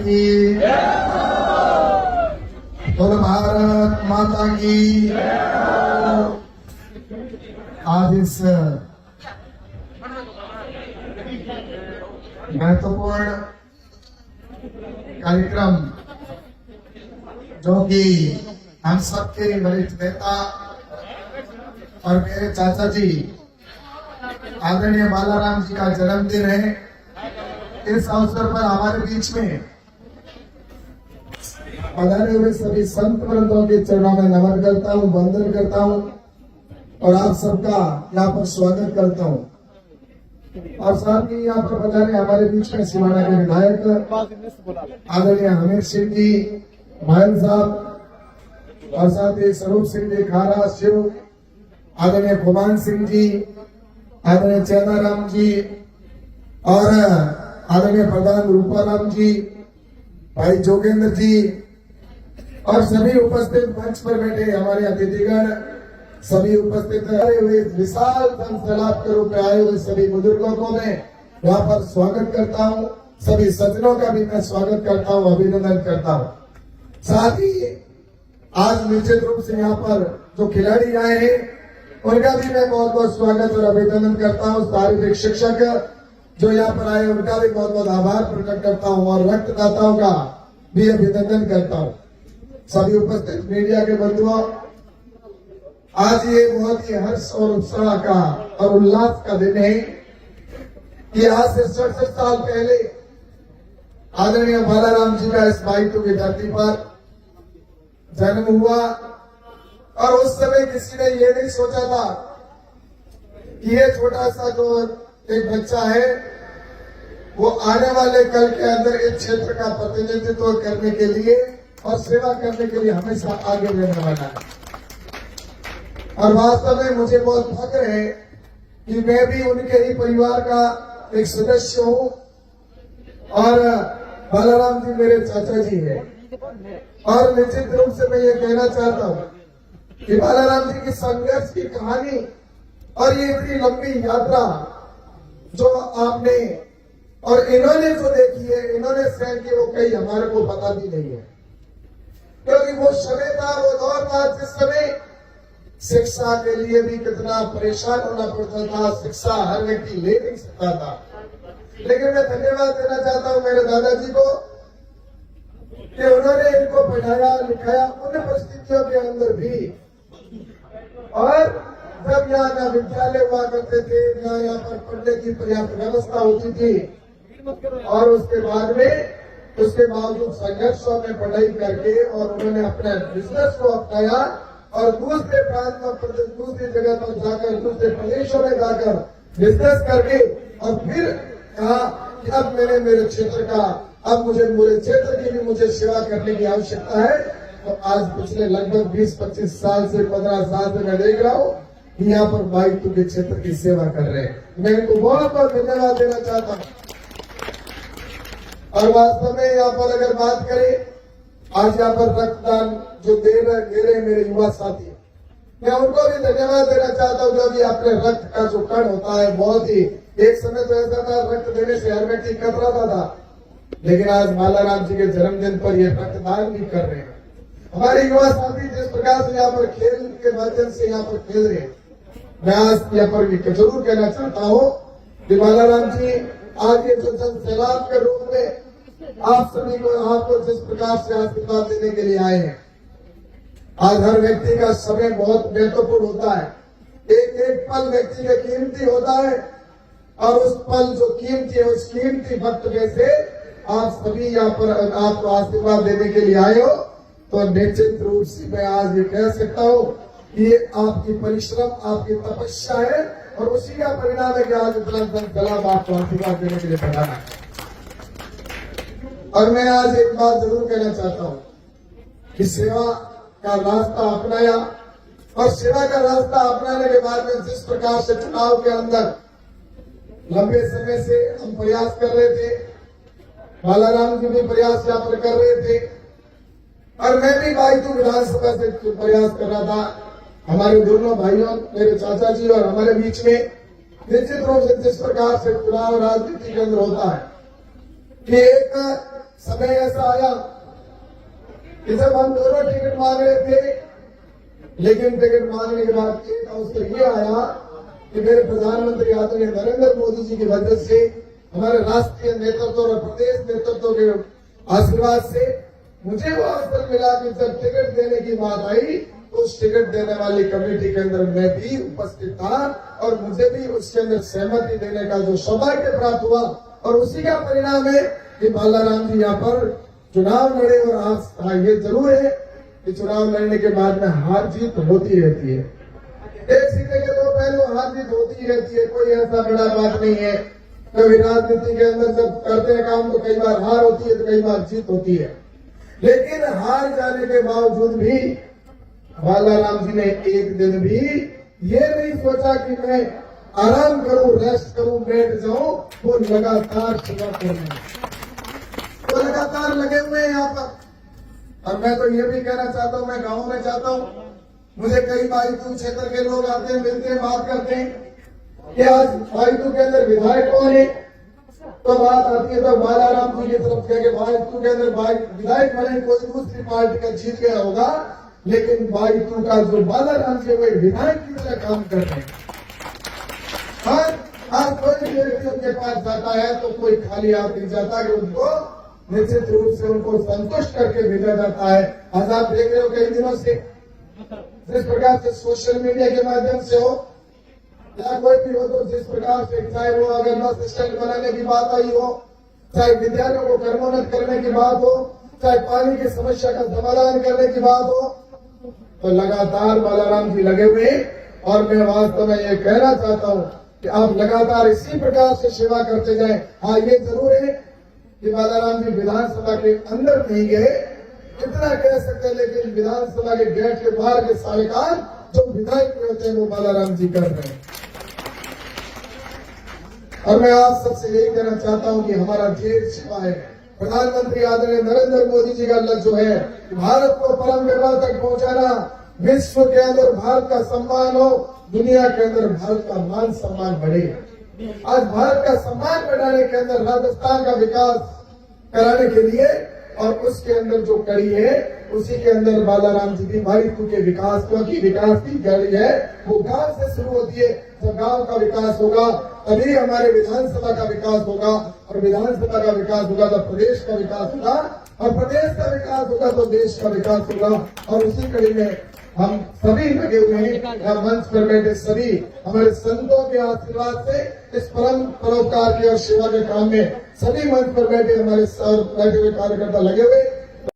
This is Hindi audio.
की, बोलो भारत माता की। आज इस महत्वपूर्ण कार्यक्रम जो कि हम सबके वरिष्ठ नेता और मेरे चाचा जी आदरणीय बालाराम जी का जन्मदिन है, इस अवसर पर हमारे बीच में पधारे हुए सभी संत वृंदों के चरणों में नमन करता हूँ, वंदन करता हूँ और आप सबका यहाँ पर स्वागत करता हूँ। और साथ ही यहाँ पर पधारे हमारे बीच में सिवाना के विधायक आदरणीय हमीर सिंह जी महल साहब और साथ ही स्वरूप सिंह जी खारा शिव, आदरणीय कुमान सिंह जी, आदरणीय चैनाराम जी और आदरणीय प्रधान रूपाराम जी, भाई जोगेंद्र जी और सभी उपस्थित मंच पर बैठे हमारे अतिथिगण, सभी उपस्थित आए हुए विशाल जनसैलाब के रूप में आए हुए सभी बुजुर्गों को मैं यहाँ पर स्वागत करता हूँ। सभी सज्जनों का भी मैं स्वागत करता हूँ, अभिनंदन करता हूँ। साथ ही आज निश्चित रूप से यहाँ पर जो खिलाड़ी आए हैं उनका भी मैं बहुत बहुत स्वागत और अभिनंदन करता हूँ। शारीरिक शिक्षक जो यहाँ पर आए उनका भी बहुत बहुत आभार प्रकट करता हूँ और रक्तदाताओं का भी अभिनंदन करता हूँ। सभी उपस्थित मीडिया के बंधुओं, आज ये बहुत ही हर्ष और उत्साह का और उल्लास का दिन है कि आज से 67 साल पहले आदरणीय बालाराम जी का इस बाइटू की धरती पर जन्म हुआ और उस समय किसी ने ये नहीं सोचा था कि ये छोटा सा जो एक बच्चा है वो आने वाले कल के अंदर इस क्षेत्र का प्रतिनिधित्व करने के लिए और सेवा करने के लिए हमेशा आगे रहने वाला है। और वास्तव में मुझे बहुत फख्र है कि मैं भी उनके ही परिवार का एक सदस्य हूँ और बालाराम जी मेरे चाचा जी हैं। और निश्चित रूप से मैं ये कहना चाहता हूँ कि बालाराम जी की संघर्ष की कहानी और ये इतनी लंबी यात्रा जो आपने और इन्होंने जो देखी है, इन्होंने सहन की, वो कहीं हमारे को पता भी नहीं है। क्योंकि वो समय था, वो दौर था जिस समय शिक्षा के लिए भी कितना परेशान होना पड़ता था, शिक्षा हर व्यक्ति ले नहीं सकता था। लेकिन मैं धन्यवाद देना चाहता हूँ मेरे दादाजी को कि उन्होंने इनको पढ़ाया लिखाया उन परिस्थितियों के अंदर भी। और जब यहाँ न विद्यालय हुआ करते थे, न यहाँ पर पढ़ने की पर्याप्त व्यवस्था होती थी और उसके बावजूद संघर्षों में पढ़ाई करके और उन्होंने अपने बिजनेस को अपनाया और दूसरे प्रांत में, दूसरी जगह पर जाकर, दूसरे प्रदेशों में जाकर बिजनेस करके और फिर कहा कि अब मैंने मेरे क्षेत्र का, अब मुझे मेरे क्षेत्र की भी मुझे सेवा करने की आवश्यकता है। तो आज पिछले लगभग 20-25 साल से 15 साल से मैं देख रहा हूँ कि यहाँ पर बाइटू के क्षेत्र की सेवा कर रहे हैं। मैं इनको बहुत बहुत धन्यवाद देना चाहता हूँ। और वास्तव में यहाँ पर अगर बात करें, आज यहाँ पर रक्तदान जो दे रहे मेरे युवा साथी, मैं उनको भी धन्यवाद देना चाहता हूँ। जो भी अपने रक्त का जो कण होता है, बहुत ही एक समय तो ऐसा था रक्त देने से हर व्यक्ति कतराता था, लेकिन आज बालाराम जी के जन्मदिन पर ये रक्तदान भी कर रहे हैं। हमारे युवा साथी जिस प्रकार से यहाँ पर खेल के माध्यम से यहाँ पर खेल रहे हैं, मैं आज यहाँ पर जरूर कहना चाहता हूँ कि बालाराम जी आज ये जो जनसैलाब के रूप में आप सभी को आपको जिस प्रकार से आशीर्वाद देने के लिए आए हैं। आज हर व्यक्ति का समय बहुत महत्वपूर्ण होता है, एक एक पल व्यक्ति का कीमती होता है और उस पल जो कीमती है, उस कीमती वक्त में से आप सभी यहाँ पर आपको आशीर्वाद देने के लिए आए हो। तो निश्चित रूप से मैं आज ये कह सकता हूँ कि ये आपकी परिश्रम, आपकी तपस्या है और उसी का परिणाम है कि आज इतना जनसैलाब आपको आशीर्वाद देने के लिए बनाना। और मैं आज एक बात जरूर कहना चाहता हूँ कि सेवा का रास्ता अपनाया और सेवा का रास्ता अपनाने के बाद में जिस प्रकार से चुनाव के अंदर लंबे समय से हम प्रयास कर रहे थे, बालाराम जी भी प्रयास यहाँ पर कर रहे थे और मैं भी बाइटू विधानसभा से प्रयास कर रहा था। हमारे दोनों भाइयों, मेरे चाचा जी और हमारे बीच में निश्चित रूप से जिस प्रकार से चुनाव राजनीति के अंदर होता है कि एक समय ऐसा आया कि जब हम दोनों टिकट मांग रहे थे, लेकिन टिकट मांगने के बाद एक अवसर ये आया कि मेरे प्रधानमंत्री आदरणीय नरेंद्र मोदी जी की वजह से, हमारे राष्ट्रीय नेतृत्व और प्रदेश नेतृत्व के आशीर्वाद से मुझे वो अवसर मिला कि जब टिकट देने की बात आई, उस टिकट देने वाली कमेटी के अंदर मैं भी उपस्थित था और मुझे भी उसके अंदर सहमति देने का जो सौभाग्य प्राप्त हुआ। और उसी का परिणाम है कि बालाराम जी यहाँ पर चुनाव लड़े। और आज ये जरूर है कि चुनाव लड़ने के बाद में हार जीत होती रहती है। एक सीटे के दो पहलू, हार जीत होती ही रहती है, कोई ऐसा बड़ा बात नहीं है। कभी राजनीति के अंदर जब करते हैं काम तो कई बार हार होती है तो कई बार जीत होती है। लेकिन हार जाने के बावजूद भी बालाराम जी ने एक दिन भी ये नहीं सोचा कि मैं आराम करूं, रेस्ट करूं, बैठ जाऊं। वो लगातार सेवा कर रहे हैं, वो लगातार लगे हुए हैं यहाँ पर। और मैं तो ये भी कहना चाहता हूं, मैं गांव में जाता हूं, मुझे कई बाईतू क्षेत्र के लोग आते हैं, मिलते हैं, बात करते हैं कि आज बाईतू के अंदर विधायक कौन है। तो बात आती है तो बालाराम जी की तरफ से बाईतू के अंदर विधायक बने कोई दूसरी पार्टी का जीत गया होगा, लेकिन बाईतू का जो बालाराम जी वही विधायक की तरह काम कर रहे हैं। आज कोई व्यक्ति उनके पास जाता है तो कोई खाली हाथ नहीं जाता कि उनको निश्चित रूप से उनको संतुष्ट करके भेजा जाता है। आज आप देख रहे हो कई दिनों से जिस प्रकार से सोशल मीडिया के माध्यम से हो या कोई भी हो, तो जिस प्रकार से चाहे वो अगर बस स्टैंड बनाने की बात आई हो, चाहे विद्यालयों को कर्मोन्नत करने की बात हो, चाहे पानी की समस्या का समाधान करने की बात हो, तो लगातार बालाराम जी लगे हुए। और मैं वास्तव में ये कहना चाहता हूँ कि आप लगातार इसी प्रकार से सेवा करते जाएं। हाँ, ये जरूर है कि बालाराम जी विधानसभा के अंदर नहीं गए, इतना कह सकते हैं, लेकिन विधानसभा के गेट के बाहर के सारे काम जो विधायक होते हैं वो बालाराम जी कर रहे हैं। और मैं आप सबसे यही कहना चाहता हूं कि हमारा ध्येय सेवा है। प्रधानमंत्री आदरणीय नरेंद्र मोदी जी का लक्ष्य जो है भारत को परम वैभव तक पहुंचाना, विश्व के अंदर भारत का सम्मान हो, दुनिया के अंदर भारत का मान सम्मान बढ़े। आज भारत का सम्मान बढ़ाने के अंदर राजस्थान का विकास कराने के लिए और उसके अंदर जो कड़ी है उसी के अंदर बालाराम जी की बाईतू के विकास, क्योंकि विकास की कड़ी है वो गांव से शुरू होती है। जब गांव का विकास होगा तभी हमारे विधानसभा का विकास होगा, और विधानसभा का विकास होगा तो प्रदेश का विकास होगा, और प्रदेश का विकास होगा तो देश का विकास होगा। और उसी कड़ी में हम सभी लगे हुए हैं। मंच पर बैठे सभी हमारे संतों के आशीर्वाद से इस परम परोपकार की और सेवा के काम में सभी मंच पर बैठे हमारे बैठे हुए कार्यकर्ता लगे हुए।